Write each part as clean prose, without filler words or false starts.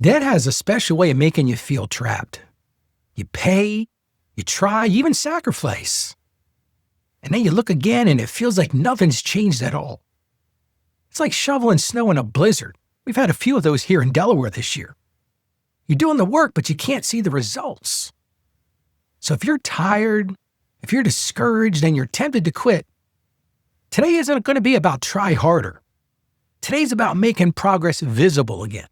Debt has a special way of making you feel trapped. You pay, you try, you even sacrifice. And then you look again and it feels like nothing's changed at all. It's like shoveling snow in a blizzard. We've had a few of those here in Delaware this year. You're doing the work, but you can't see the results. So if you're tired, if you're discouraged and you're tempted to quit, today isn't going to be about try harder. Today's about making progress visible again.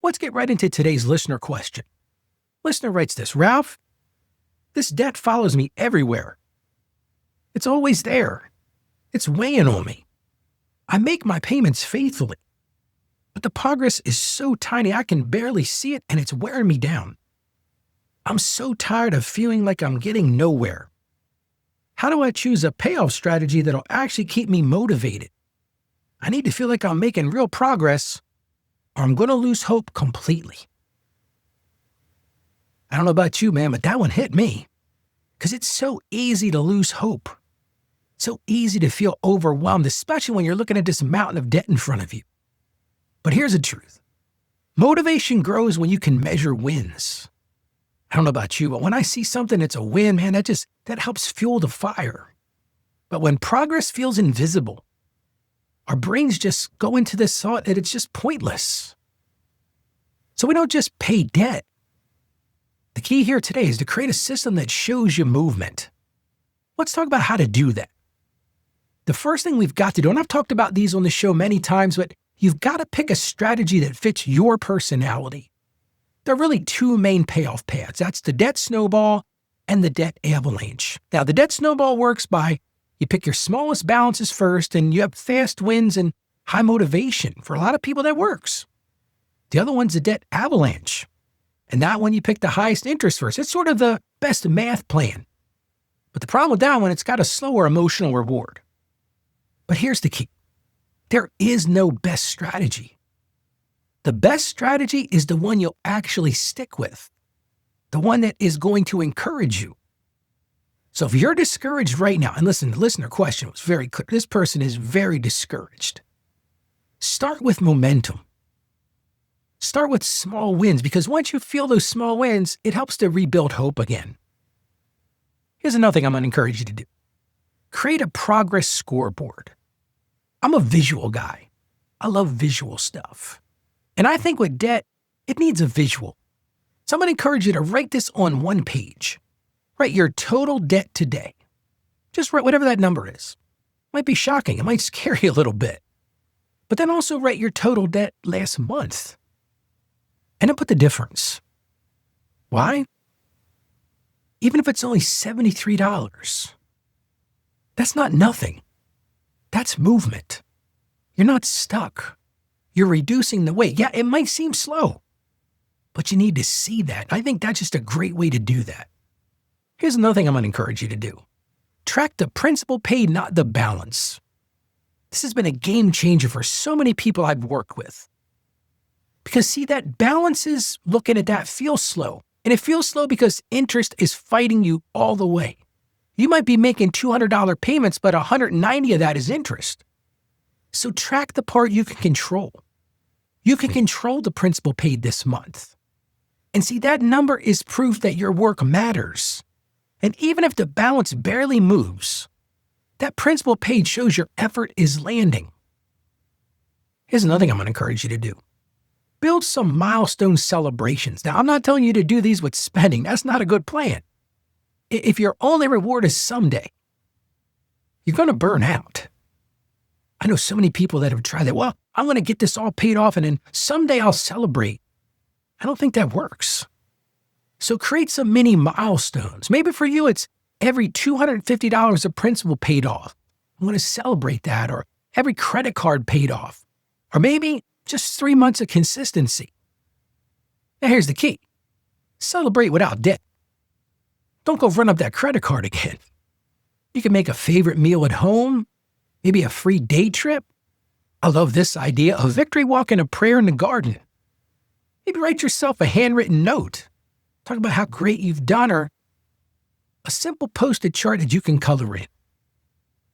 Let's get right into today's listener question. Listener writes this: Ralph, this debt follows me everywhere. It's always there. It's weighing on me. I make my payments faithfully, but the progress is so tiny I can barely see it and it's wearing me down. I'm so tired of feeling like I'm getting nowhere. How do I choose a payoff strategy that'll actually keep me motivated? I need to feel like I'm making real progress, or I'm going to lose hope completely. I don't know about you, man, but that one hit me. Because it's so easy to lose hope. So easy to feel overwhelmed, especially when you're looking at this mountain of debt in front of you. But here's the truth. Motivation grows when you can measure wins. I don't know about you, but when I see something that's a win, man, that helps fuel the fire. But when progress feels invisible, our brains just go into this thought that it's just pointless. So we don't just pay debt. The key here today is to create a system that shows you movement. Let's talk about how to do that. The first thing we've got to do, and I've talked about these on the show many times, but you've got to pick a strategy that fits your personality. There are really two main payoff paths. That's the Debt Snowball and the Debt Avalanche. Now, the Debt Snowball works by you pick your smallest balances first and you have fast wins and high motivation. For a lot of people, that works. The other one's the Debt Avalanche. And that one, you pick the highest interest first. It's sort of the best math plan. But the problem with that one, it's got a slower emotional reward. But here's the key. There is no best strategy. The best strategy is the one you'll actually stick with. The one that is going to encourage you. So if you're discouraged right now, and listen, the listener question was very clear. This person is very discouraged. Start with momentum. Start with small wins, because once you feel those small wins, it helps to rebuild hope again. Here's another thing I'm going to encourage you to do. Create a progress scoreboard. I'm a visual guy. I love visual stuff. And I think with debt, it needs a visual. So I'm going to encourage you to write this on one page. Write your total debt today. Just write whatever that number is. It might be shocking. It might scare you a little bit. But then also write your total debt last month. And then put the difference. Why? Even if it's only $73, that's not nothing. That's movement. You're not stuck. You're reducing the weight. Yeah, it might seem slow, but you need to see that. I think that's just a great way to do that. Here's another thing I'm going to encourage you to do. Track the principal paid, not the balance. This has been a game changer for so many people I've worked with. Because see, that balance is, looking at that, feels slow. And it feels slow because interest is fighting you all the way. You might be making $200 payments, but $190 of that is interest. So track the part you can control. You can control the principal paid this month. And see, that number is proof that your work matters. And even if the balance barely moves, that principal paid shows your effort is landing. Here's another thing I'm going to encourage you to do. Build some milestone celebrations. Now, I'm not telling you to do these with spending. That's not a good plan. If your only reward is someday, you're going to burn out. I know so many people that have tried that. Well, I'm going to get this all paid off and then someday I'll celebrate. I don't think that works. So create some mini milestones. Maybe for you, it's every $250 of principal paid off. I'm going to celebrate that. Or every credit card paid off. Or maybe just 3 months of consistency. Now here's the key. Celebrate without debt. Don't go run up that credit card again. You can make a favorite meal at home, maybe a free day trip. I love this idea, a victory walk and a prayer in the garden. Maybe write yourself a handwritten note. Talk about how great you've done, or a simple post-it chart that you can color in.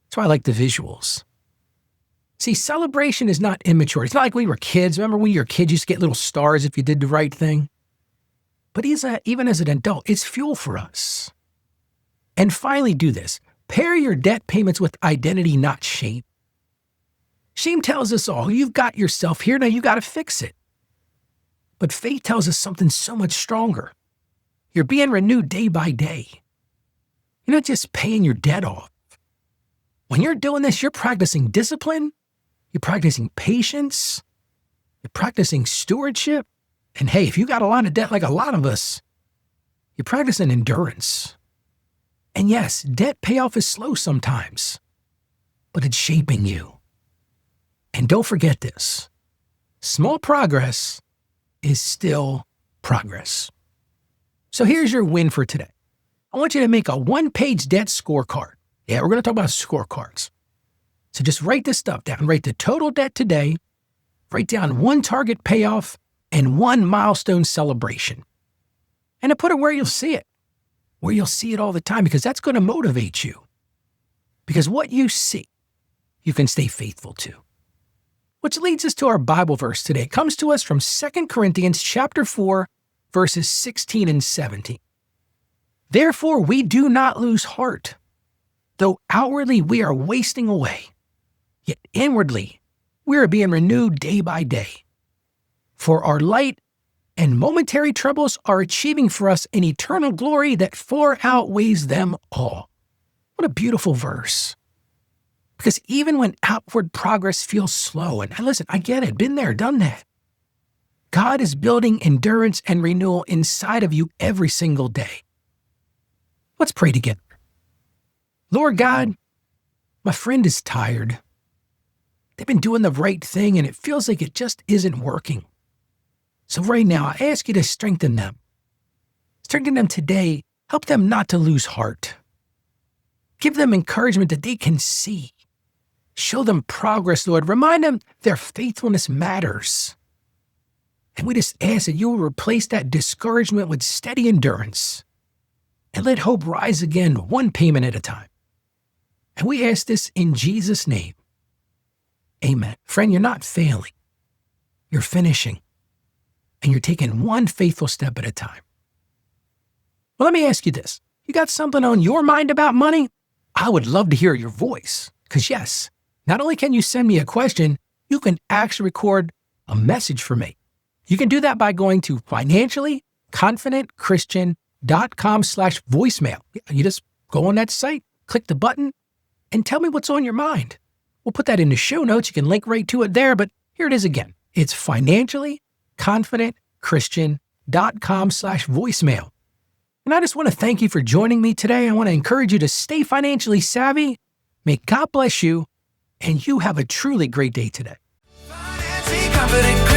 That's why I like the visuals. See, celebration is not immature. It's not like we were kids. Remember when you were kids, you used to get little stars if you did the right thing? But even as an adult, it's fuel for us. And finally, do this. Pair your debt payments with identity, not shame. Shame tells us all, you've got yourself here, now you got to fix it. But faith tells us something so much stronger. You're being renewed day by day. You're not just paying your debt off. When you're doing this, you're practicing discipline, you're practicing patience, you're practicing stewardship. And hey, if you got a lot of debt like a lot of us, you're practicing endurance. And yes, debt payoff is slow sometimes, but it's shaping you. And don't forget this, small progress is still progress. So here's your win for today. I want you to make a one-page debt scorecard. Yeah, we're going to talk about scorecards. So just write this stuff down. Write the total debt today, write down one target payoff, and one milestone celebration. And to put it where you'll see it all the time, because that's going to motivate you. Because what you see, you can stay faithful to. Which leads us to our Bible verse today. It comes to us from 2 Corinthians chapter 4, verses 16 and 17. Therefore, we do not lose heart. Though outwardly we are wasting away, yet inwardly we are being renewed day by day. For our light and momentary troubles are achieving for us an eternal glory that far outweighs them all. What a beautiful verse. Because even when outward progress feels slow, and listen, I get it, been there, done that. God is building endurance and renewal inside of you every single day. Let's pray together. Lord God, my friend is tired. They've been doing the right thing and it feels like it just isn't working. So right now, I ask you to strengthen them. Strengthen them today. Help them not to lose heart. Give them encouragement that they can see. Show them progress, Lord. Remind them their faithfulness matters. And we just ask that you will replace that discouragement with steady endurance and let hope rise again one payment at a time. And we ask this in Jesus' name. Amen. Friend, you're not failing. You're finishing. And you're taking one faithful step at a time. Well, let me ask you this. You got something on your mind about money? I would love to hear your voice. Because yes, not only can you send me a question, you can actually record a message for me. You can do that by going to financiallyconfidentchristian.com/voicemail. You just go on that site, click the button, and tell me what's on your mind. We'll put that in the show notes. You can link right to it there, but here it is again. It's financiallyconfidentchristian.com/voicemail. And I just want to thank you for joining me today. I want to encourage you to stay financially savvy. May God bless you, and you have a truly great day today. Financially confident.